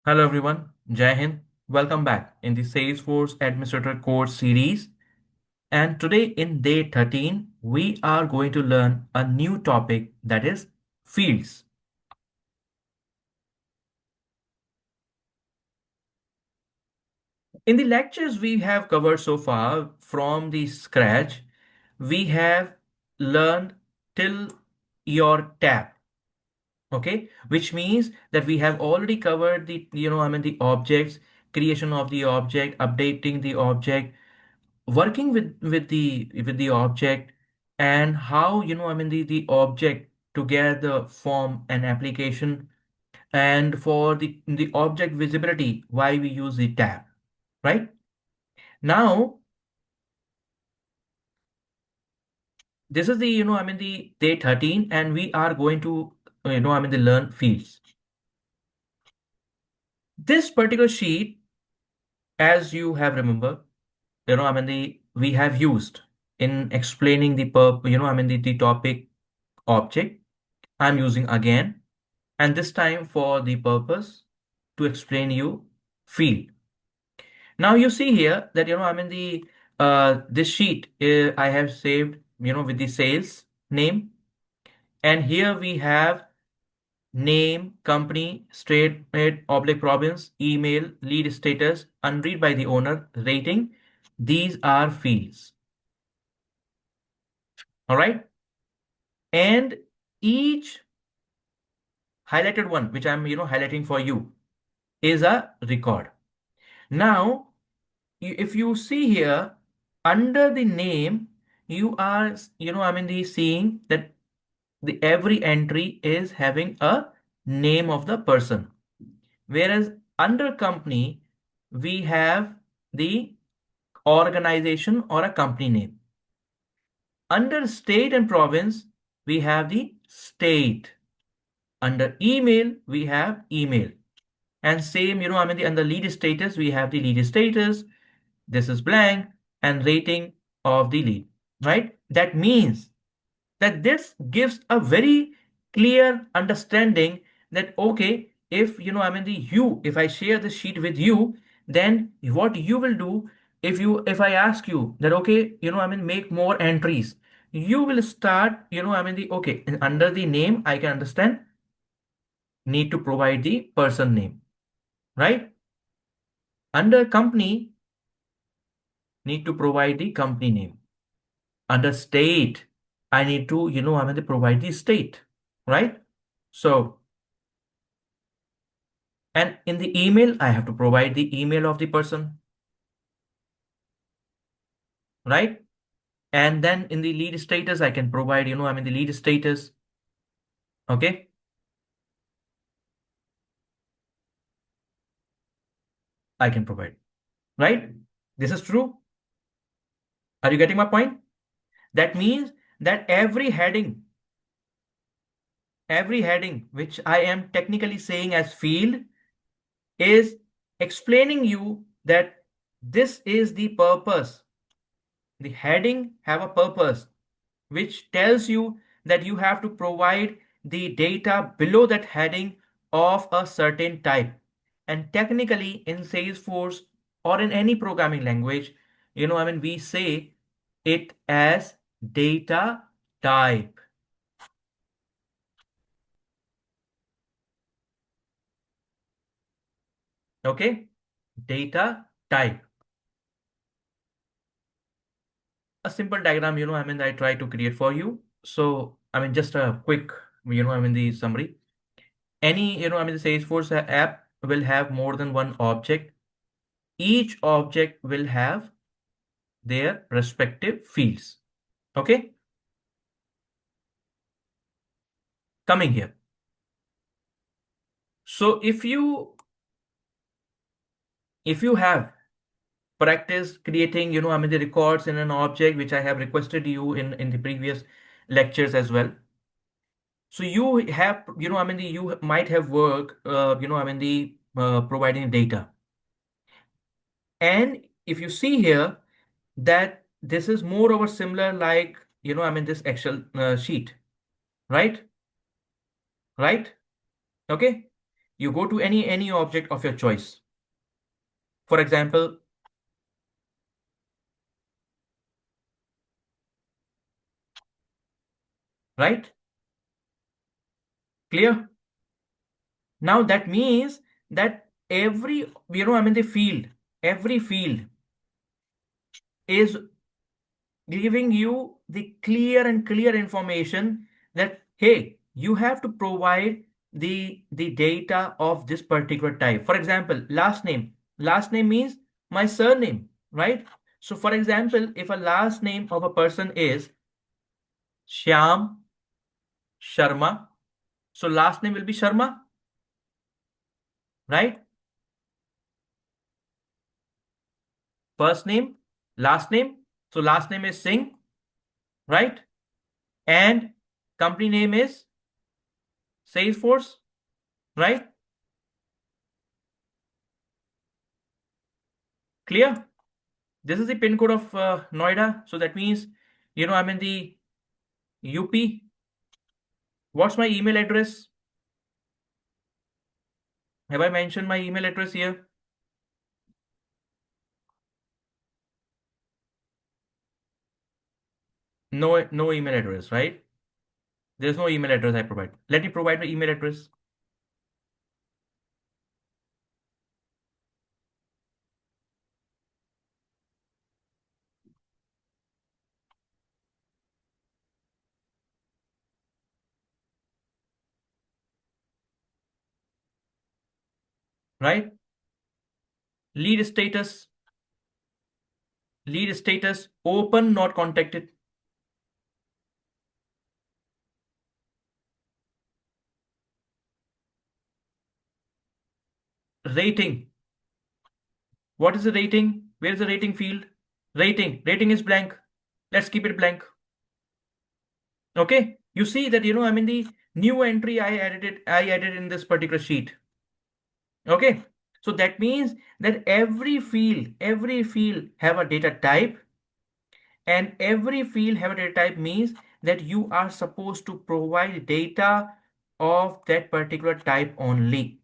Hello everyone, Jai Hind. Welcome back in the Salesforce Administrator course series. And today in day 13, we are going to learn a new topic that is fields. In the lectures we have covered so far from the scratch, we have learned till your tab. Okay, which means that we have already covered the objects, creation of the object, updating the object, working with the object, and how the object together form an application, and for the object visibility why we use the tab, right? Now this is the day 13, and we are going to the learn fields. This particular sheet, as you have remember, the we have used in explaining the the topic object. I'm using again, and this time for the purpose to explain you field. Now you see here that the this sheet I have saved with the sales name, and here we have name, company, state, oblique province, email, lead status, unread by the owner, rating. These are fields. All right, and each highlighted one which I'm highlighting for you is a record. Now if you see here under the name, you are the seeing that the every entry is having a name of the person, whereas under company we have the organization or a company name. Under state and province we have the state. Under email we have email, and same under lead status we have the lead status. This is blank, and rating of the lead, right? That means that this gives a very clear understanding that okay, if if I share this sheet with you, then what you will do, if I ask you that okay, make more entries, you will start the okay, under the name I can understand need to provide the person name, right? Under company need to provide the company name. Under state I need to provide the state, right? So, and in the email I have to provide the email of the person, right? And then in the lead status I can provide the lead status. Okay, I can provide, right? This is true. Are you getting my point? That means that every heading which I am technically saying as field is explaining you that this is the purpose. The heading have a purpose which tells you that you have to provide the data below that heading of a certain type. And technically in Salesforce or in any programming language, we say it as data type. Okay, data type. A simple diagram, I try to create for you. So, just a quick, the summary. Any, the Salesforce app will have more than one object. Each object will have their respective fields. Okay, coming here. So if you have practice creating, the records in an object, which I have requested you in the previous lectures as well. So you have, you might have worked, providing data. And if you see here that this is more over similar like, this Excel sheet, right? Right? Okay. You go to any object of your choice. For example, right? Clear? Now that means that every field is giving you the clear information that, hey, you have to provide the data of this particular type. For example, last name means my surname, right? So for example, if a last name of a person is Shyam Sharma, so last name will be Sharma, right? First name, last name, so last name is Singh, right? And company name is Salesforce, right? Clear? This is the pin code of Noida. So that means, I'm in the UP. What's my email address? Have I mentioned my email address here? No, no email address, right? There's no email address I provide. Let me provide my email address. Right? Lead status, open, not contacted. Rating. What is the rating? Where is the rating field? Rating is blank. Let's keep it blank. Okay. You see that, the new entry I added in this particular sheet. Okay. So that means that every field have a data type, and every field have a data type means that you are supposed to provide data of that particular type only.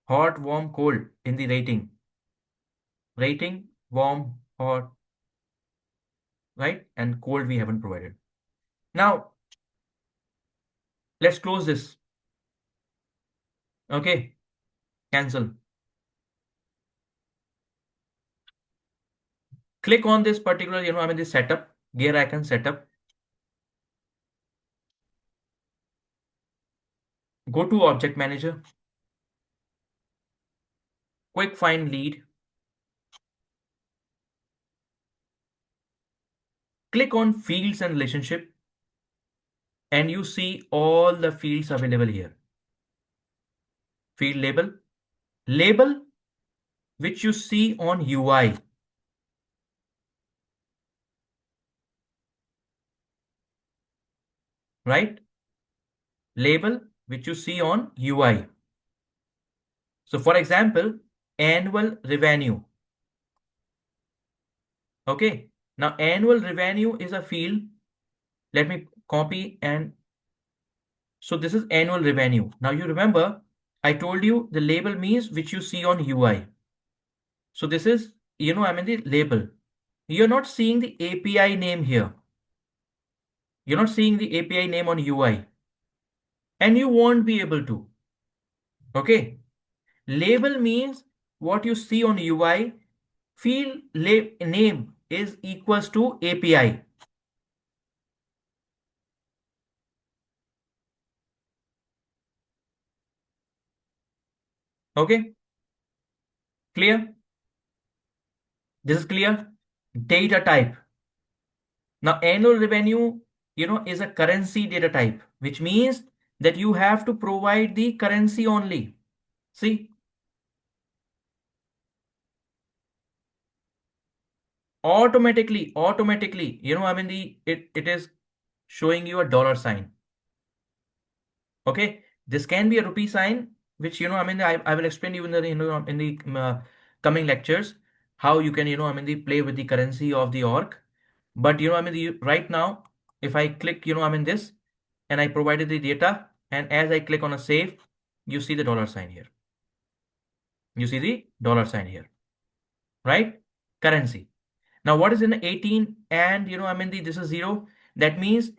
Hot, warm, cold in the rating. Rating, warm, hot, right? And cold we haven't provided. Now, let's close this. Okay. Cancel. Click on this particular, this setup, gear icon setup. Go to object manager, quick find lead, click on fields and relationship, and you see all the fields available here. Field label which you see on UI, right? Label which you see on UI. So for example, annual revenue. Okay. Now annual revenue is a field. Let me copy, and so this is annual revenue. Now you remember I told you the label means which you see on UI. So this is, the label. You're not seeing the API name here. You're not seeing the API name on UI, and you won't be able to. Okay. Label means what you see on UI. Field name is equals to API. Okay. Clear? This is clear. Data type. Now annual revenue, is a currency data type, which means that you have to provide the currency only. See, automatically, it is showing you a dollar sign. Okay, this can be a rupee sign, which, I will explain you in the, coming lectures, how you can, play with the currency of the org. But, right now, if I click, this, and I provided the data, And as I click on a save, you see the dollar sign here. You see the dollar sign here, right? Currency. Now, what is in 18 and this is 0? That means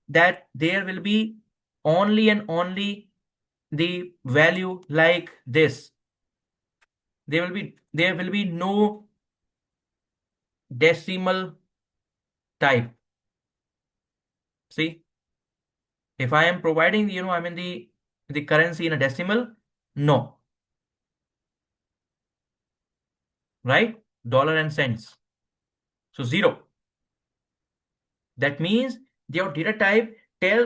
that there will be only and only the value like this. There will be no decimal type. See, if I am providing the currency in a decimal, no, right? Dollar and cents. So 0. That means your data type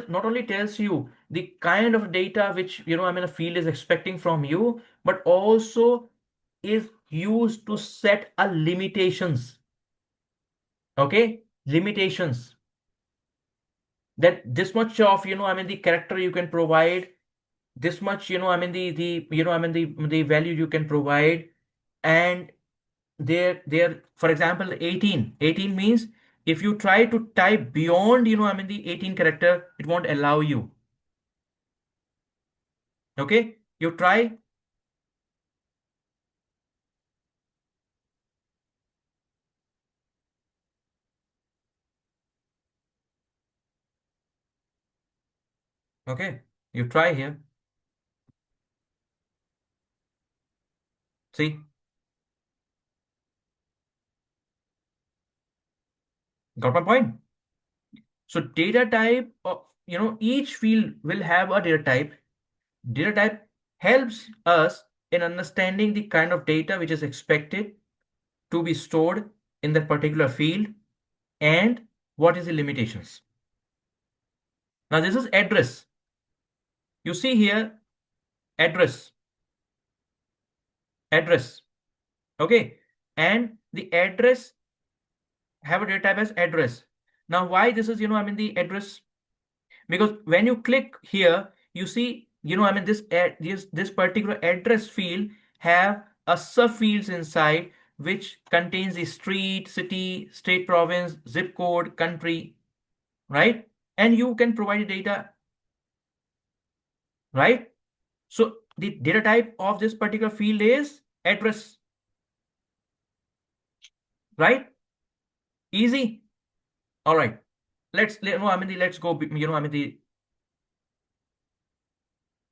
not only tells you the kind of data which a field is expecting from you, but also is used to set a limitations. Okay, limitations, that this much of the character you can provide, this much the the value you can provide. And there for example 18 means if you try to type beyond the 18 character, it won't allow you. Okay, you try. Okay, you try here. See, got my point? So data type of each field will have a data type. Data type helps us in understanding the kind of data which is expected to be stored in that particular field, and what is the limitations. Now this is address. You see here, address, address. Okay, and the address have a data type as address. Now why this is the address? Because when you click here, you see this particular address field have a subfields inside which contains the street, city, state, province, zip code, country, right? And you can provide the data, right? So the data type of this particular field is address, right? Easy. All right. Let's go the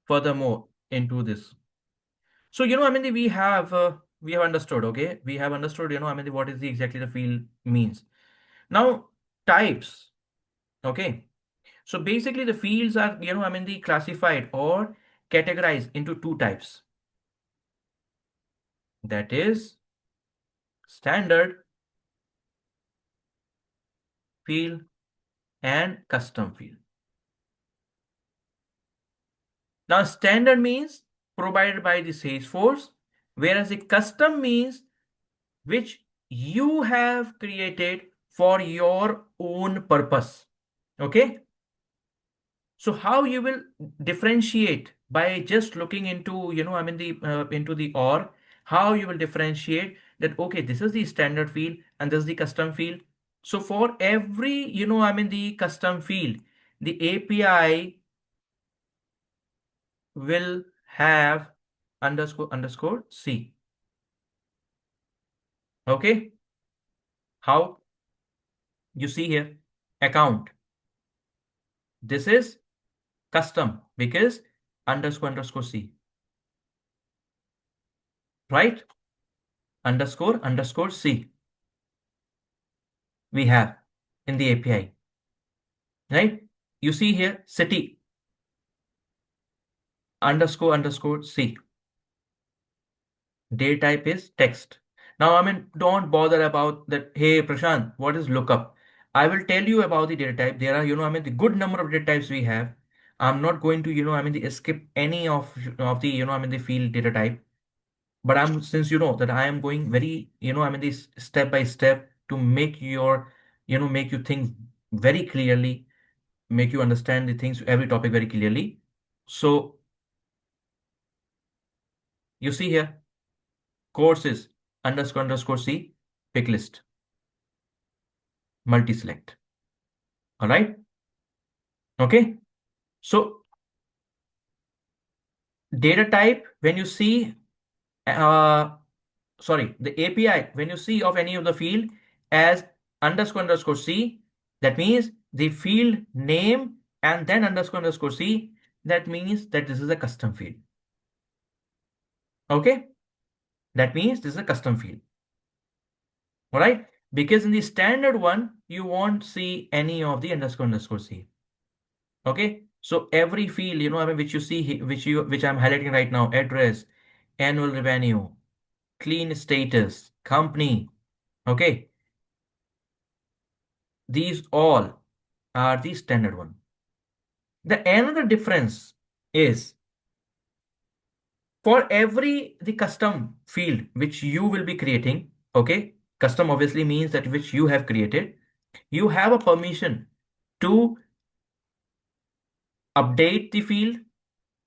furthermore into this. So we have understood. Okay, we have understood. What is the exactly the field means. Now types. Okay. So basically the fields are the classified or categorized into two types. That is standard field and custom field. Now standard means provided by the Salesforce, whereas the custom means which you have created for your own purpose. Okay. So how you will differentiate by just looking into the into the or, how you will differentiate that okay, this is the standard field and this is the custom field. So for every the custom field, the API will have underscore underscore C. Okay, how you see here, account, this is custom because underscore underscore C, right? Underscore underscore C we have in the API, right? You see here city underscore underscore C. Data type is text. Now, don't bother about that. Hey, Prashant, what is lookup? I will tell you about the data type. There are, the good number of data types we have. I'm not going to, skip any of the, the field data type. But since you know that I am going very, this step by step to make make you think very clearly, make you understand the things, every topic very clearly. So you see here, courses underscore underscore C, pick list, multi-select. All right. Okay. So Data type, when you see, uh, sorry, the API, when you see of any of the field as underscore underscore C, that means the field name and then underscore underscore C, that means that this is a custom field. Okay? That means this is a custom field. All right? Because in the standard one, you won't see any of the underscore underscore C. Okay? So every field, I mean, which you see, which I'm highlighting right now, address, annual revenue, clean status, company, okay? These all are the standard one. The another difference is for every the custom field which you will be creating, okay? Custom obviously means that which you have created, you have a permission to update the field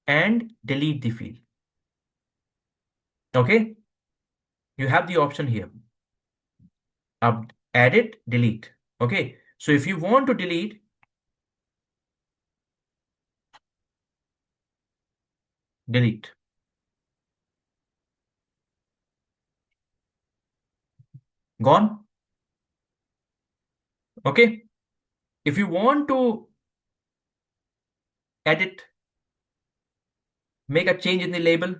and delete the field. Okay? You have the option here. Edit, delete. Okay? So if you want to delete, delete. Gone. Okay? If you want to edit, make a change in the label,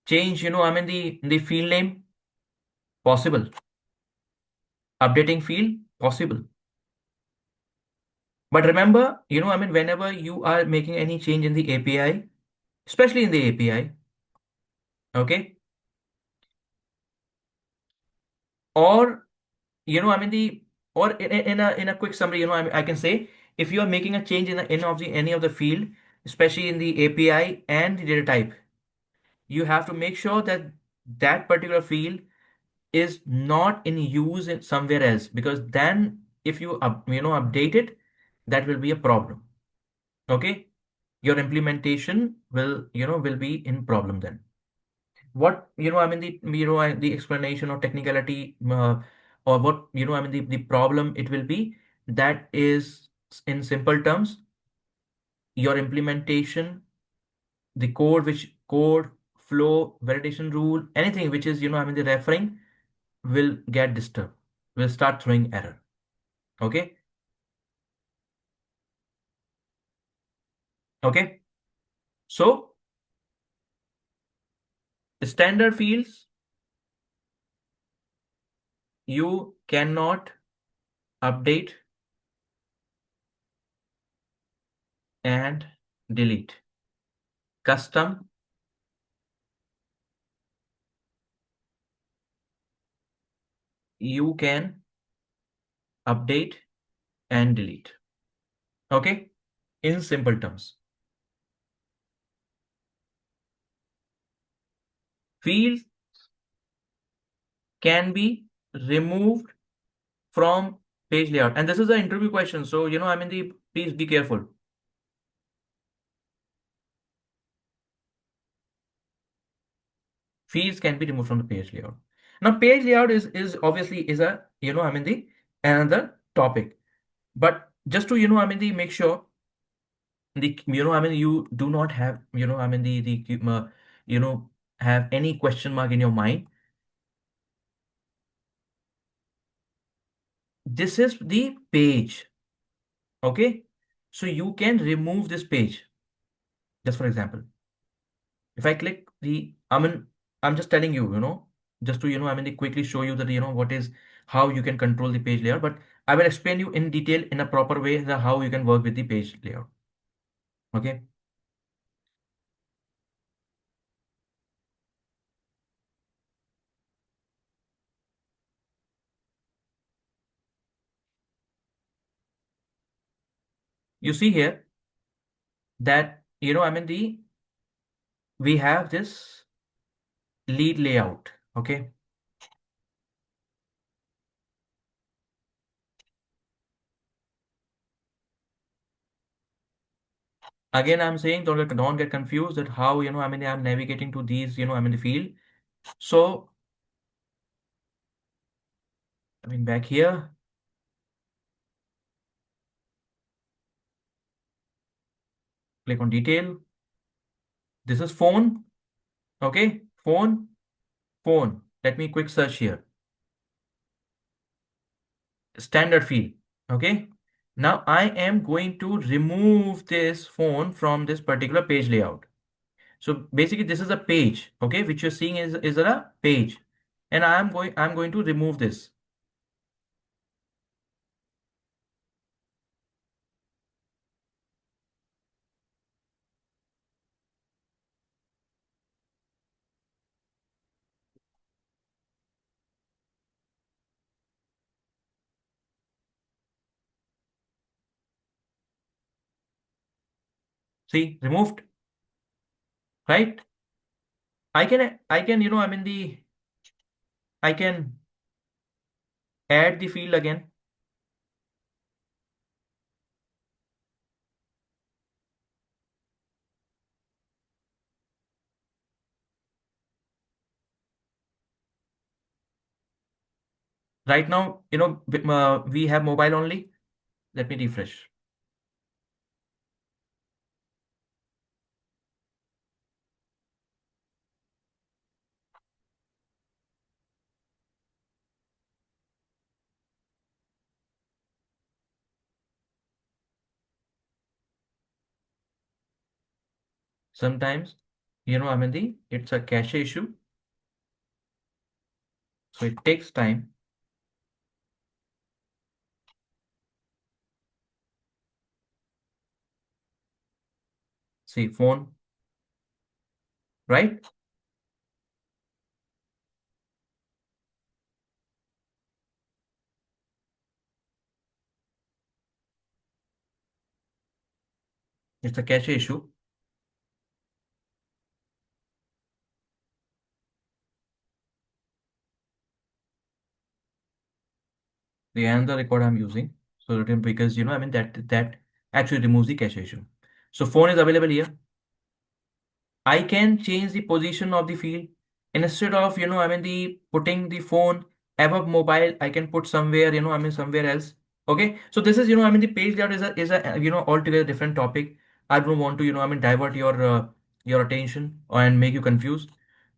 change, I mean the field name, possible. Updating field, possible. But remember, I mean, whenever you are making any change in the API, especially in the API, okay, or I mean or in a quick summary, I can say if you are making a change in any of the field, especially in the API and the data type, you have to make sure that that particular field is not in use in somewhere else, because then if you update it, that will be a problem. Okay, your implementation will be in problem then. What I mean the explanation or technicality, or what I mean the problem it will be, that is in simple terms, your implementation, the code flow, validation rule, anything which is I mean the referring, will get disturbed, will start throwing error. Okay. Okay, so standard fields you cannot update and delete. Custom, you can update and delete. Okay, in simple terms, fields can be removed from page layout. And this is an interview question, so I mean the please be careful. Fields can be removed from the page layout. Now, page layout is obviously is a I mean the another topic. But just to I mean the make sure the I mean you do not have I mean the you know have any question mark in your mind. This is the page. Okay, so you can remove this page. Just for example, if I click the I mean I'm just telling you, just to I mean quickly show you that what is how you can control the page layout. But I will explain you in detail in a proper way that how you can work with the page layout. Okay, you see here that I mean the we have this lead layout. Okay, again I'm saying don't get confused that how I mean I'm navigating to these I mean the field. So I mean back here, click on detail, This is phone. Okay. Phone, phone. Let me quick search here. Standard field. Okay. Now I am going to remove this phone from this particular page layout. So basically this is a page, okay, which you're seeing is a page. And I'm going to remove this. See, removed, right? I can, I can add the field again. Right now, we have mobile only. Let me refresh. Sometimes, it's a cache issue. So it takes time. See, phone, right? It's a cache issue. The another record I'm using. So because that actually removes the cache issue. So phone is available here. I can change the position of the field. Instead of, the putting the phone above mobile, I can put somewhere, somewhere else. Okay. So this is, the page layout is a altogether different topic. I don't want to, divert your attention and make you confused.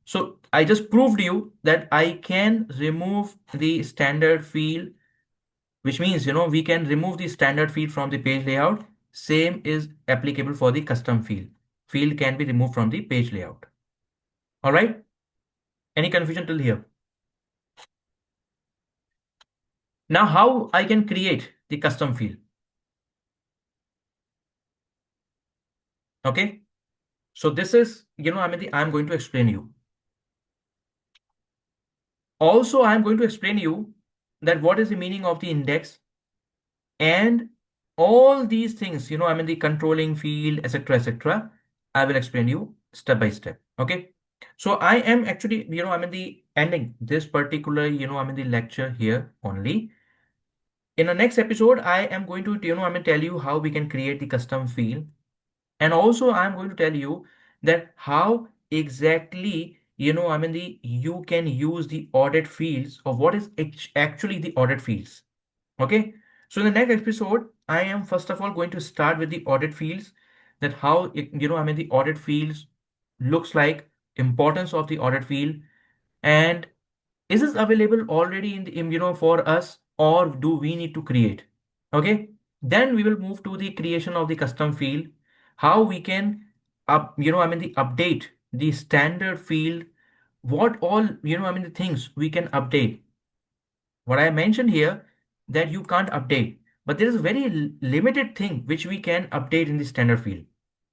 So I just proved you that I can remove the standard field, which means, we can remove the standard field from the page layout. Same is applicable for the custom field. Field can be removed from the page layout. All right. Any confusion till here? Now, how I can create the custom field? Okay. So this is, I'm going to explain you. Also, I'm going to explain you that what is the meaning of the index and all these things, the controlling field, etc., etc. I will explain you step by step. Okay. So I am actually, the ending this particular, the lecture here only. In the next episode, I am going to, tell you how we can create the custom field. And also I'm going to tell you that how exactly, you can use the audit fields or what is actually the audit fields. Okay. So in the next episode, I am first of all going to start with the audit fields, that how it, the audit fields looks like, importance of the audit field, and is this available already in the for us, or do we need to create? Okay. Then we will move to the creation of the custom field, how we can the update the standard field, what all the things we can update. What I mentioned here, that you can't update, but there is a very limited thing which we can update in the standard field.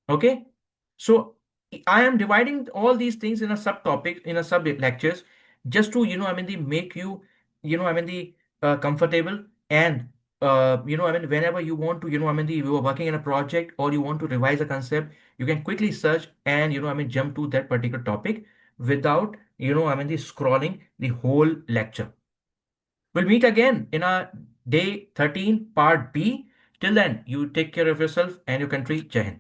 Okay. So I am dividing all these things in a subtopic, in a sub lectures, just to, the make you, the comfortable, and, whenever you want to, you are working in a project or you want to revise a concept, you can quickly search and, jump to that particular topic without, the scrolling the whole lecture. We'll meet again in our day 13 part B. Till then, you take care of yourself and your country. Jai Hind.